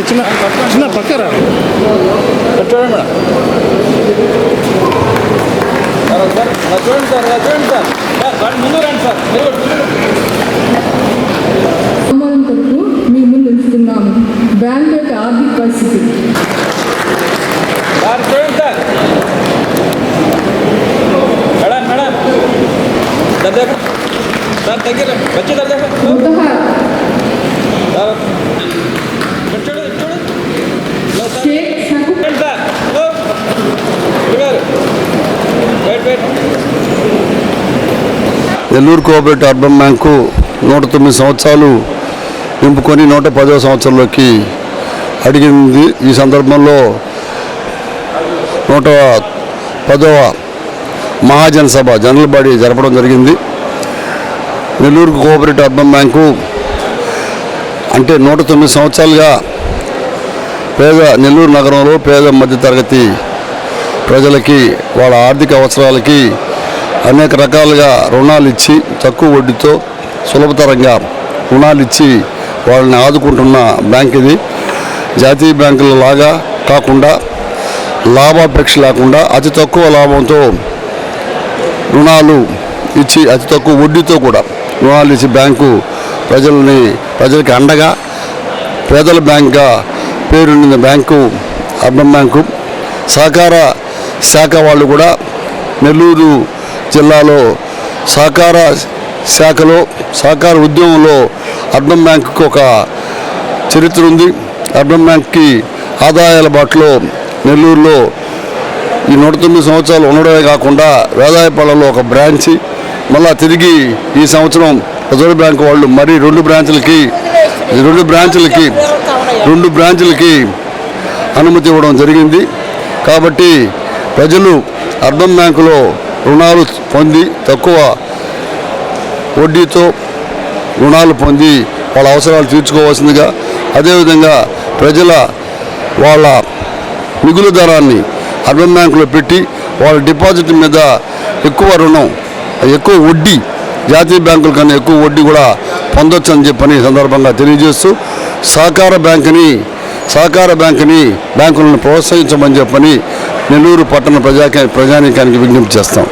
చిన్న చిన్న పక్కరా చూడండి మేడం చూడండి సార్ ముందు రండి సార్ సోమవారం కొరకు మీ ముందు ఉంచుతున్నాము. బ్యాంక్ యొక్క ఆర్థిక పరిస్థితి సార్ చూడండి సార్ మేడం దగ్గర సార్ దగ్గర వచ్చి దగ్గర Mutahar Sheikh Shakoor Nellore cooperative urban bank 109 సంవత్సరాలు నింపుకొని 110వ సంవత్సరంలోకి అడిగింది. ఈ సందర్భంలో 110వ మహాజన సభ జనరల్ బాడీ జరపడం జరిగింది. నెల్లూరు కోఆపరేటివ్ అర్బన్ బ్యాంకు అంటే 109 సంవత్సరాలుగా నెల్లూరు నగరంలో పేద మధ్యతరగతి ప్రజలకి వాళ్ళ ఆర్థిక అవసరాలకి అనేక రకాలుగా రుణాలు ఇచ్చి తక్కువ వడ్డీతో సులభతరంగా రుణాలు ఇచ్చి వాళ్ళని ఆదుకుంటున్న బ్యాంక్ ఇది. జాతీయ బ్యాంకుల లాగా కాకుండా లాభాపేక్ష లేకుండా అతి తక్కువ లాభంతో రుణాలు ఇచ్చి అతి తక్కువ వడ్డీతో కూడా రుణాలు ఇచ్చి బ్యాంకు ప్రజలకి అండగా పేదల బ్యాంక్గా పేరున్న బ్యాంకు అర్బన్ బ్యాంకు. సహకార శాఖ వాళ్ళు కూడా నెల్లూరు జిల్లాలో సహకార శాఖలో సహకార ఉద్యమంలో అర్బన్ బ్యాంకుకి ఒక చరిత్ర ఉంది. అర్బన్ బ్యాంక్కి ఆదాయాల బాటలో నెల్లూరులో ఈ 109 సంవత్సరాలు ఉండడమే కాకుండా వేదాయపాలెంలో ఒక బ్రాంచి, మళ్ళా తిరిగి ఈ సంవత్సరం రిజర్వ్ బ్యాంక్ వాళ్ళు మరి రెండు బ్రాంచులకి అనుమతి ఇవ్వడం జరిగింది. కాబట్టి ప్రజలు అర్బన్ బ్యాంకులో రుణాలు పొంది తక్కువ వడ్డీతో రుణాలు పొంది వాళ్ళ అవసరాలు తీర్చుకోవాల్సిందిగా, అదేవిధంగా ప్రజల వాళ్ళ మిగులు ధరాన్ని అర్బన్ బ్యాంకులో పెట్టి వాళ్ళ డిపాజిట్ మీద ఎక్కువ రుణం ఎక్కువ వడ్డీ జాతీయ బ్యాంకుల కన్నా ఎక్కువ వడ్డీ కూడా పొందొచ్చు అని చెప్పని సందర్భంగా తెలియజేస్తూ సహకార బ్యాంకుని బ్యాంకులను ప్రోత్సహించమని చెప్పని నెల్లూరు పట్టణ ప్రజానీకానికి విజ్ఞప్తి చేస్తాం.